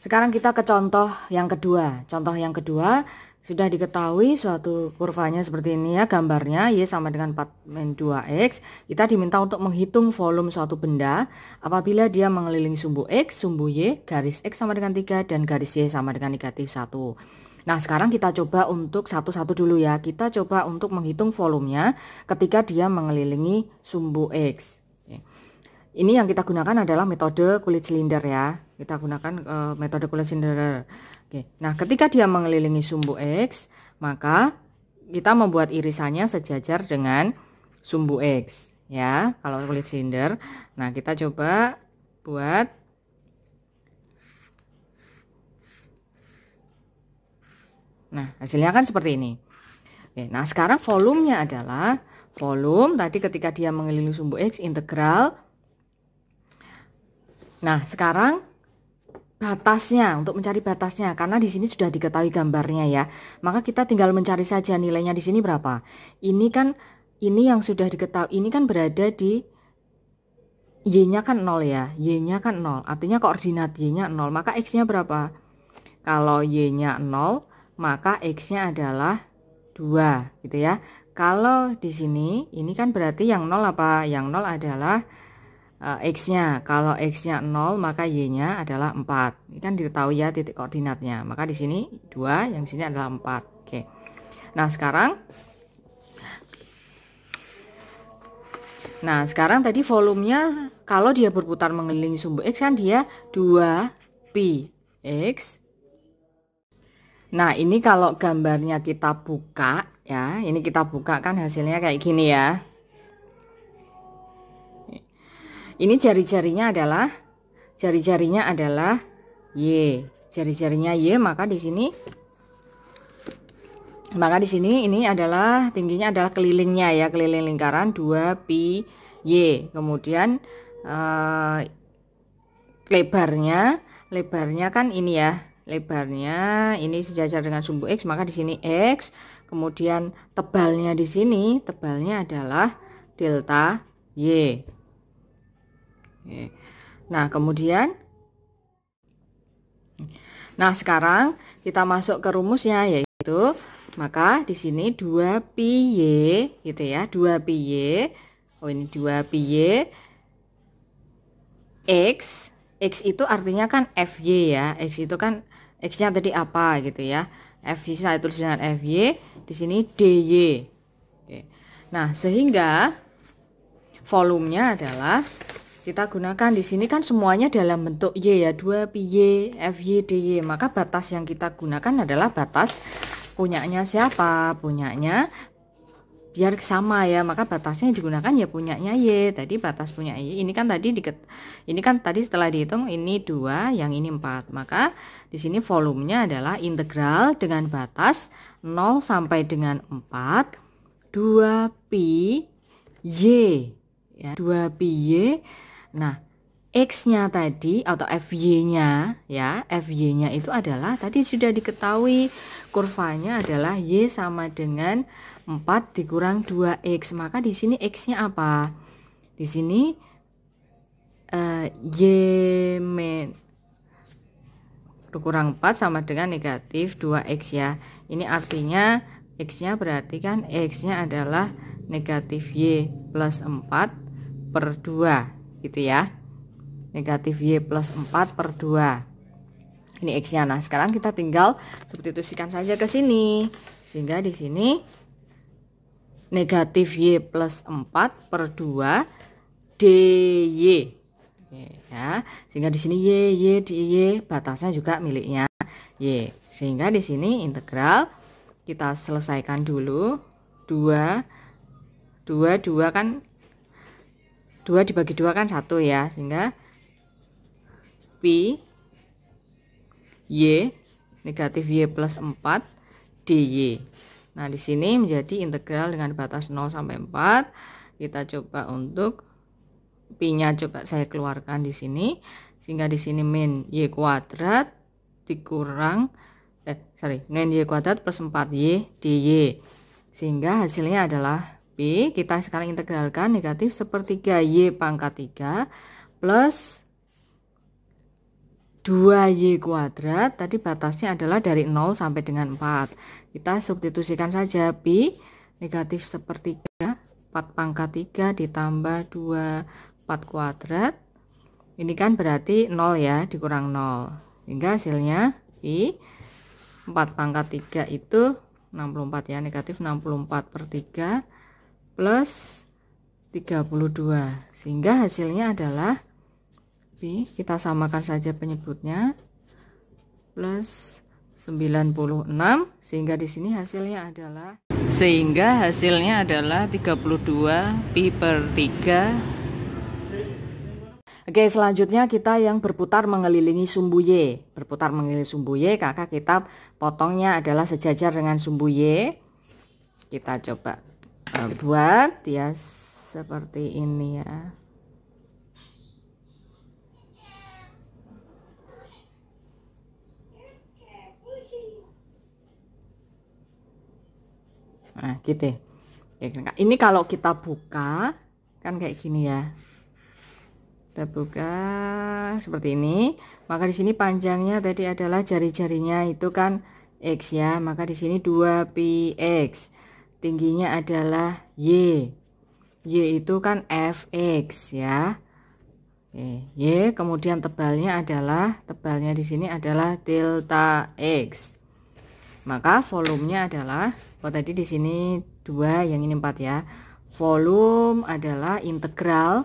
Sekarang kita ke contoh yang kedua. Contoh yang kedua sudah diketahui suatu kurvanya seperti ini ya, gambarnya Y sama dengan 4-2X. Kita diminta untuk menghitung volume suatu benda apabila dia mengelilingi sumbu X, sumbu Y, garis X sama dengan 3 dan garis Y sama dengan -1. Nah, sekarang kita coba untuk satu-satu dulu ya. Kita coba untuk menghitung volumenya ketika dia mengelilingi sumbu X. Ini yang kita gunakan adalah metode kulit silinder ya. Kita gunakan metode kulit silinder. Oke. Nah, ketika dia mengelilingi sumbu X, maka kita membuat irisannya sejajar dengan sumbu X ya. Kalau kulit silinder. Nah, kita coba buat. Nah, hasilnya kan seperti ini. Oke, nah sekarang volumenya adalah volume tadi ketika dia mengelilingi sumbu X integral. Nah, sekarang batasnya, untuk mencari batasnya, karena di sini sudah diketahui gambarnya ya, maka kita tinggal mencari saja nilainya di sini berapa. Ini kan, ini yang sudah diketahui, ini kan berada di Y-nya kan 0 ya, Y-nya kan 0, artinya koordinat Y-nya 0, maka X-nya berapa? Kalau Y-nya 0, maka X-nya adalah 2, gitu ya. Kalau di sini, ini kan berarti yang 0 apa? Yang 0 adalah X-nya. Kalau X-nya 0 maka Y-nya adalah 4. Ini kan diketahui ya titik koordinatnya. Maka di sini 2, yang di sini adalah 4. Oke. Nah, sekarang tadi volumenya kalau dia berputar mengelilingi sumbu X kan dia 2πx. Nah, ini kalau gambarnya kita buka ya, ini kita buka kan hasilnya kayak gini ya. Ini jari-jarinya adalah Y. Jari-jarinya Y, maka di sini ini adalah tingginya adalah kelilingnya ya, keliling lingkaran 2πy. Kemudian lebarnya kan ini ya. Lebarnya ini sejajar dengan sumbu X, maka di sini X. Kemudian tebalnya di sini, tebalnya adalah delta Y. Nah, kemudian sekarang kita masuk ke rumusnya, yaitu maka di sini 2πy gitu ya, 2πy. Oh, ini 2πy X. X itu artinya kan FY ya. X itu kan X-nya tadi apa gitu ya. FY saya tulis dengan FY, di sini DY. Oke. Nah, sehingga volumenya adalah kita gunakan di sini kan semuanya dalam bentuk Y ya, 2πy FY DY. Maka batas yang kita gunakan adalah batas punyanya siapa? Punyanya biar sama ya, maka batasnya yang digunakan ya punyanya Y. Tadi batas punya Y ini kan tadi setelah dihitung ini 2, yang ini 4. Maka di sini volumenya adalah integral dengan batas 0 sampai dengan 4 2πy ya, 2πy. Nah, X-nya tadi atau FY-nya ya, FY-nya itu adalah tadi sudah diketahui kurvanya adalah Y sama dengan 4 dikurang 2X. Maka di sini X-nya apa? Di sini Y kurang 4 sama dengan negatif 2X ya. Ini artinya X-nya berarti kan X-nya adalah negatif Y plus 4 per 2 gitu ya, negatif Y plus 4 per 2 ini X nya. Nah, sekarang kita tinggal substitusikan saja ke sini, sehingga di sini negatif Y plus 4 per 2 DY. Oke, ya, sehingga di sini Y DY batasnya juga miliknya Y, sehingga di sini integral kita selesaikan dulu. 2 kan 2 dibagi 2 kan 1 ya, sehingga pi Y negatif Y plus 4 DY. Nah, di sini menjadi integral dengan batas 0 sampai 4. Kita coba untuk pi-nya coba saya keluarkan di sini, sehingga di sini min Y kuadrat dikurang min Y kuadrat plus 4Y DY. Sehingga hasilnya adalah P, kita sekarang integralkan negatif sepertiga Y pangkat 3 plus 2Y kuadrat, tadi batasnya adalah dari 0 sampai dengan 4. Kita substitusikan saja. Pi negatif sepertiga 4 pangkat 3 ditambah 2 4 kuadrat. Ini kan berarti 0 ya, dikurang 0. Sehingga hasilnya Pi 4 pangkat 3 itu 64 ya, negatif 64 per 3 plus 32. Sehingga hasilnya adalah Pi, kita samakan saja penyebutnya, plus 96, sehingga di sini hasilnya adalah 32 Pi per 3. Oke, selanjutnya kita yang berputar mengelilingi sumbu Y. Berputar mengelilingi sumbu Y, kakak kita potongnya adalah sejajar dengan sumbu Y. Kita coba buat ya seperti ini ya. Nah, gitu. Ini kalau kita buka kan kayak gini ya. Kita buka seperti ini, maka di sini panjangnya tadi adalah jari-jarinya itu kan X ya, maka di sini 2πx. Tingginya adalah Y. Y itu kan Fx ya. Y, kemudian tebalnya di sini adalah delta X. Maka volumenya adalah, tadi di sini 2, yang ini 4 ya. Volume adalah integral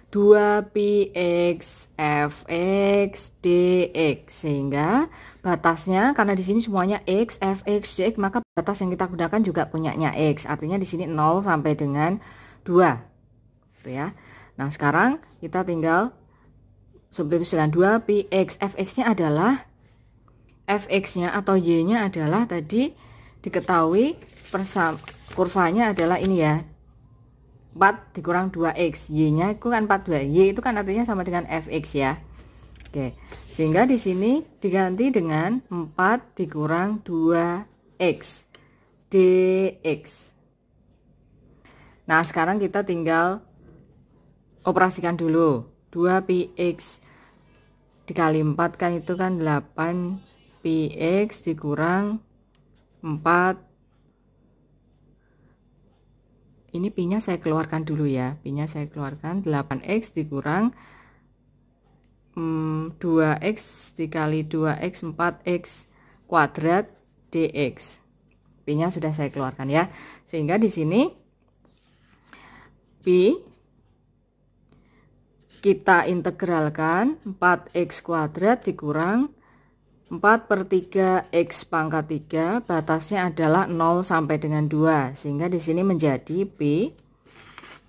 2πx fx dx, sehingga batasnya karena di sini semuanya x, fx, dx, maka batas yang kita gunakan juga punyanya x. Artinya di sini 0 sampai dengan 2. Gitu ya. Nah, sekarang kita tinggal substitusikan 2πx, fx-nya adalah fx-nya atau y-nya adalah tadi diketahui kurvanya adalah ini ya, 4 dikurang 2x, y-nya itu kan 42, y itu kan artinya sama dengan fx ya. Oke, sehingga di sini diganti dengan 4 dikurang 2x dx. Nah, sekarang kita tinggal operasikan dulu. 2πx dikali 4 kan itu kan 8πx dikurang 4. Ini pi-nya saya keluarkan dulu ya. Pi-nya saya keluarkan, 8x dikurang 2x dikali 2x 4x kuadrat dx. Pi-nya sudah saya keluarkan ya. Sehingga di sini pi kita integralkan 4x kuadrat dikurang 4 per 3 x pangkat 3, batasnya adalah 0 sampai dengan 2, sehingga di sini menjadi P,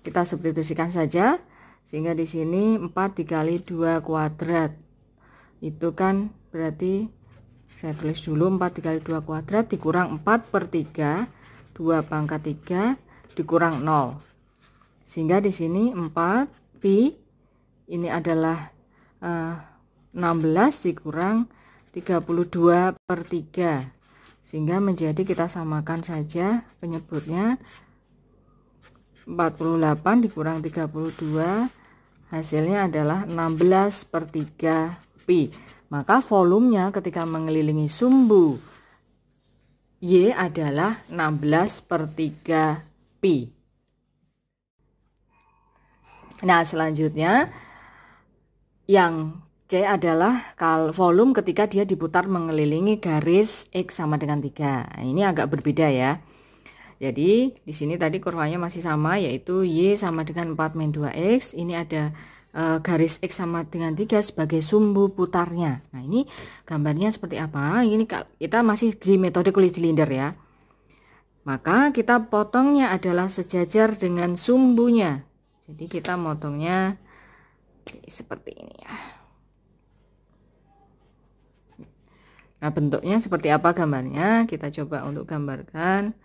kita substitusikan saja, sehingga di sini 4 dikali 2 kuadrat, itu kan berarti, saya tulis dulu 4 dikali 2 kuadrat dikurang 4 per 3, 2 pangkat 3 dikurang 0, sehingga di sini 4 Pi, ini adalah 16 dikurang 32 per 3, sehingga menjadi, kita samakan saja penyebutnya, 48 dikurang 32, hasilnya adalah 16 per 3 pi. Maka volumenya ketika mengelilingi sumbu Y adalah 16 per 3 pi. Nah, selanjutnya yang C adalah volume ketika dia diputar mengelilingi garis X sama dengan 3. Nah, ini agak berbeda ya. Jadi di sini tadi kurvanya masih sama, yaitu Y sama dengan 4 min 2X. Ini ada garis X sama dengan 3 sebagai sumbu putarnya. Nah, ini gambarnya seperti apa? Ini kita masih di metode kulit silinder ya. Maka kita potongnya adalah sejajar dengan sumbunya. Jadi kita motongnya seperti ini ya. Nah, bentuknya seperti apa gambarnya? Kita coba untuk gambarkan.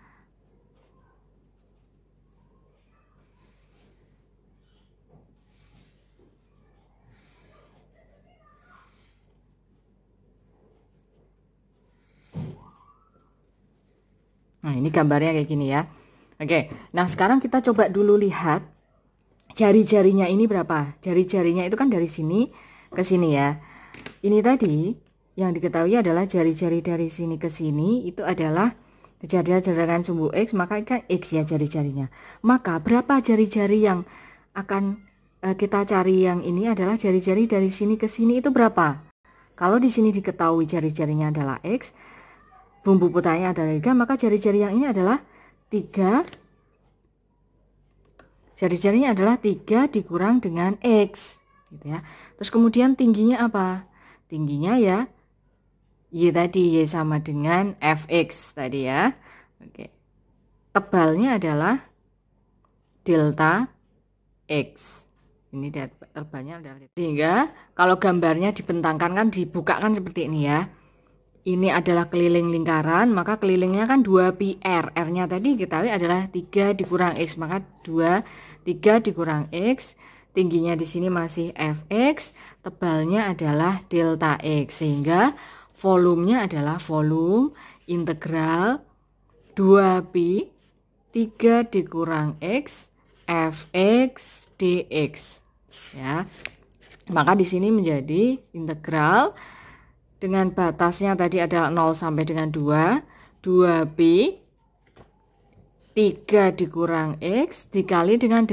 Nah, ini gambarnya kayak gini ya. Oke, nah sekarang kita coba dulu lihat jari-jarinya ini berapa. Jari-jarinya itu kan dari sini ke sini ya. ini tadi yang diketahui adalah jari-jari dari sini ke sini itu adalah kejadian dengan sumbu X, maka kan X ya jari-jarinya. Maka berapa jari-jari yang akan kita cari yang ini adalah jari-jari dari sini ke sini itu berapa? Kalau di sini diketahui jari-jarinya adalah X, bumbu putarnya adalah 3, maka jari-jari yang ini adalah 3. Jari-jarinya adalah 3 dikurang dengan X gitu ya. Terus kemudian tingginya apa? Tingginya ya Y tadi, Y sama dengan Fx tadi ya. Oke. Tebalnya adalah delta X. Ini tebalnya adalah. Sehingga kalau gambarnya dibentangkan kan dibukakan seperti ini ya. Ini adalah keliling lingkaran, maka kelilingnya kan 2 pi R. R-nya tadi kita lihat adalah 3 dikurang X, maka 3 dikurang X. Tingginya di sini masih Fx, tebalnya adalah delta X. Sehingga volumenya adalah volume integral 2pi 3 dikurang X Fx dx ya. Maka di sini menjadi integral dengan batasnya tadi adalah 0 sampai dengan 2pi 3 dikurang X dikali dengan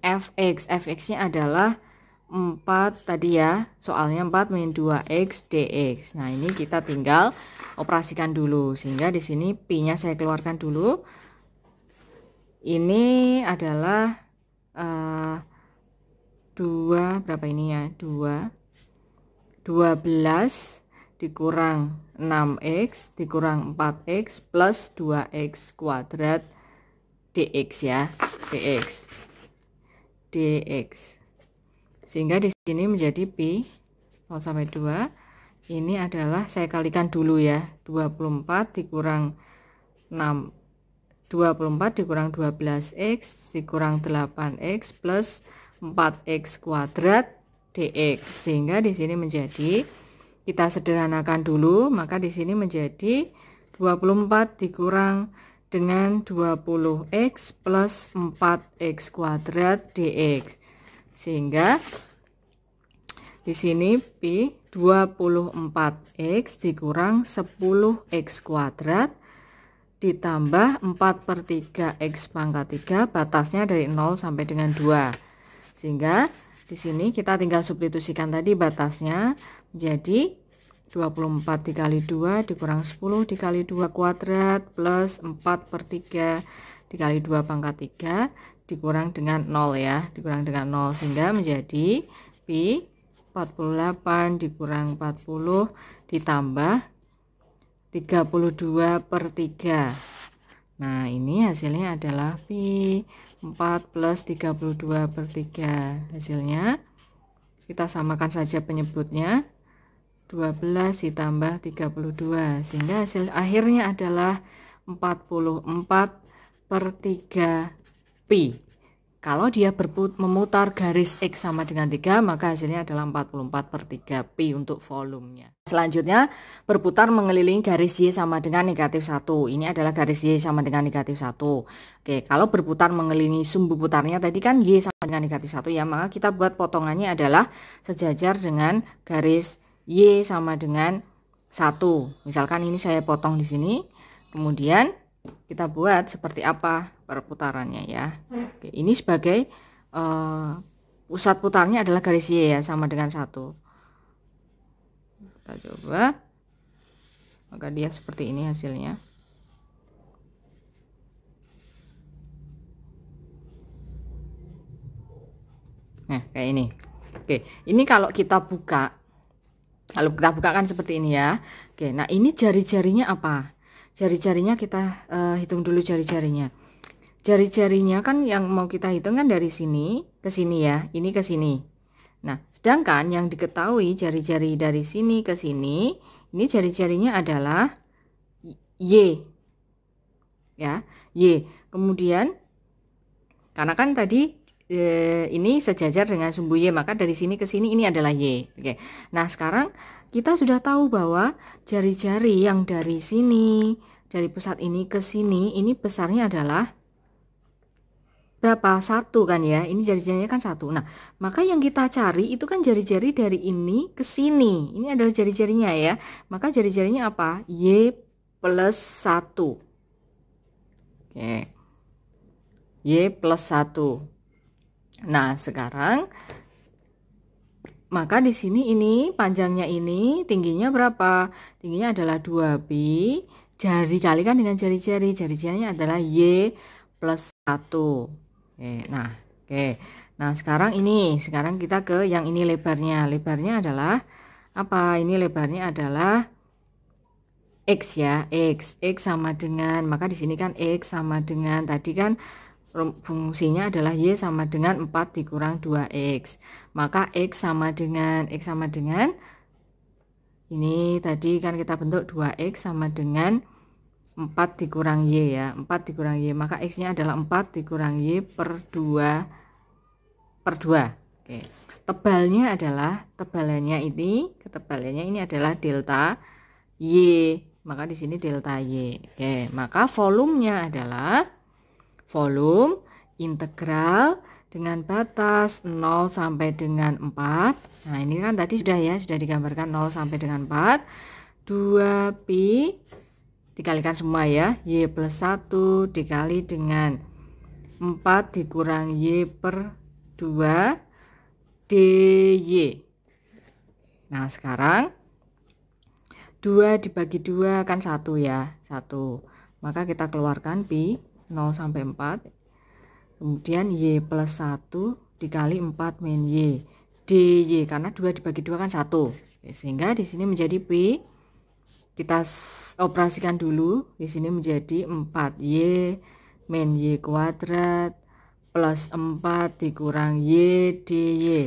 Fx. Fx-nya adalah 4 tadi ya, soalnya 4 min 2x dx. Nah, ini kita tinggal operasikan dulu, sehingga di sini pi-nya saya keluarkan dulu. Ini adalah 2 berapa ini ya? 12 dikurang 6x dikurang 4x plus 2x kuadrat dx ya, dx. Sehingga di sini menjadi pi 0 sampai 2. Ini adalah saya kalikan dulu ya. 24 dikurang 6 24 dikurang 12x dikurang 8x plus 4x kuadrat dx. Sehingga di sini menjadi, kita sederhanakan dulu, maka di sini menjadi 24 dikurang dengan 20x plus 4x kuadrat dx. Sehingga di sini pi 24x dikurang 10x kuadrat ditambah 4/3x pangkat 3, batasnya dari 0 sampai dengan 2. Sehingga di sini kita tinggal substitusikan tadi batasnya menjadi 24 dikali 2 dikurang 10 dikali 2 kuadrat plus 4/3 dikali 2 pangkat 3 dikurang dengan 0 ya, dikurang dengan 0, sehingga menjadi pi 48 dikurang 40 ditambah 32/3. Nah, ini hasilnya adalah pi 4 plus 32/3. Hasilnya kita samakan saja penyebutnya, 12 ditambah 32, sehingga hasil akhirnya adalah 44/3 pi. Kalau dia memutar garis X sama dengan 3, maka hasilnya adalah 44/3 pi untuk volumenya. Selanjutnya, berputar mengelilingi garis Y sama dengan -1. Ini adalah garis Y sama dengan -1. Oke, kalau berputar mengelilingi sumbu putarnya tadi kan Y sama dengan -1 ya, maka kita buat potongannya adalah sejajar dengan garis Y sama dengan 1. Misalkan ini saya potong di sini, kemudian kita buat seperti apa perputarannya ya. Oke, ini sebagai pusat putarnya adalah garis Y ya, sama dengan 1. Kita coba, maka dia seperti ini hasilnya. Nah, kayak ini. Oke, ini kalau kita buka kan seperti ini ya. Oke, nah ini jari-jarinya apa? Jari-jarinya kita hitung dulu jari-jarinya. Jari-jarinya kan yang mau kita hitung kan dari sini ke sini ya, ini ke sini. Nah, sedangkan yang diketahui jari-jari dari sini ke sini, ini jari-jarinya adalah Y. Ya, Y. Kemudian karena kan tadi ini sejajar dengan sumbu Y, maka dari sini ke sini ini adalah Y. Oke. Nah, sekarang kita sudah tahu bahwa jari-jari yang dari sini, dari pusat ini ke sini, ini besarnya adalah berapa? 1 kan ya. Ini jari-jarinya kan 1. Nah, maka yang kita cari itu kan jari-jari dari ini ke sini. Ini adalah jari-jarinya ya. Maka jari-jarinya apa? Y plus 1. Oke. Y plus 1. Nah, sekarang maka di sini ini panjangnya ini tingginya berapa? Tingginya adalah 2B. Jari kalikan dengan jari-jari. Jari-jarinya adalah Y plus 1. Oke, nah, oke. Nah, sekarang kita ke yang ini lebarnya. Lebarnya adalah apa? Ini lebarnya adalah X ya, X sama dengan, maka di sini kan X sama dengan tadi kan fungsinya adalah Y sama dengan 4 dikurang 2X. Maka X sama dengan ini tadi kan kita bentuk 2X sama dengan 4 dikurang Y ya, 4 dikurang Y, maka X nya adalah 4 dikurang Y per 2 per 2. Oke. Tebalannya ini adalah delta Y, maka di sini delta Y. Oke, maka volumenya adalah volume integral dengan batas 0 sampai dengan 4. Nah, ini kan tadi sudah digambarkan 0 sampai dengan 4. 2pi dikalikan semua ya, Y plus 1 dikali dengan 4 dikurang Y per 2 dy. Nah, sekarang 2 dibagi 2 kan 1 ya, 1. Maka kita keluarkan pi 0 sampai 4. Kemudian Y plus 1 dikali 4 min Y dy, karena 2 dibagi 2 kan 1. Sehingga di sini menjadi pi, kita operasikan dulu, di sini menjadi 4Y min Y kuadrat plus 4 dikurang Y dy,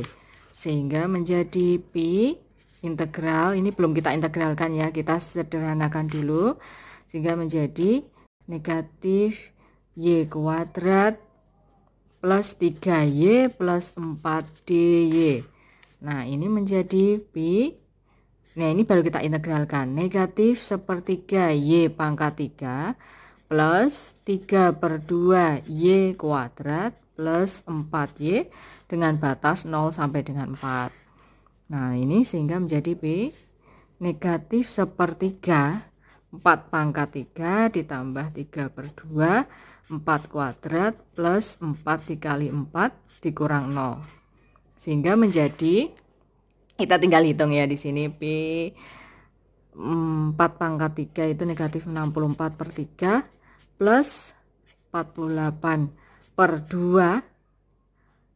sehingga menjadi pi integral, ini belum kita integralkan ya, kita sederhanakan dulu, sehingga menjadi negatif Y kuadrat plus 3Y plus 4 dy. Nah, ini menjadi pi. Nah, ini baru kita integralkan. Negatif sepertiga Y pangkat 3 plus 3 per 2 Y kuadrat plus 4Y dengan batas 0 sampai dengan 4. Nah, ini sehingga menjadi pi negatif sepertiga 4 pangkat 3 ditambah 3 per 2 4 kuadrat plus 4 dikali 4 dikurang 0. Sehingga menjadi, kita tinggal hitung ya di sini, pi 4 pangkat 3 itu negatif 64 per 3 plus 48 per 2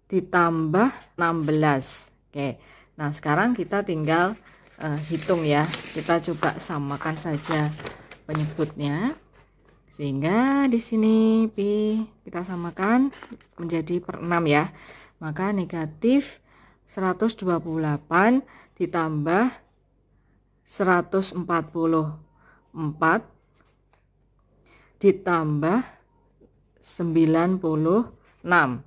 ditambah 16. Oke, nah sekarang kita tinggal hitung ya, kita coba samakan saja penyebutnya, sehingga di sini pi kita samakan menjadi per 6 ya, maka negatif 128 ditambah 144 ditambah 96.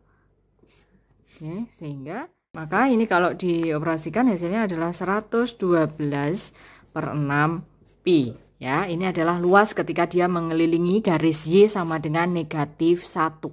Oke, sehingga maka ini kalau dioperasikan hasilnya adalah 112 per 6 pi ya. Ini adalah luas ketika dia mengelilingi garis Y sama dengan negatif 1.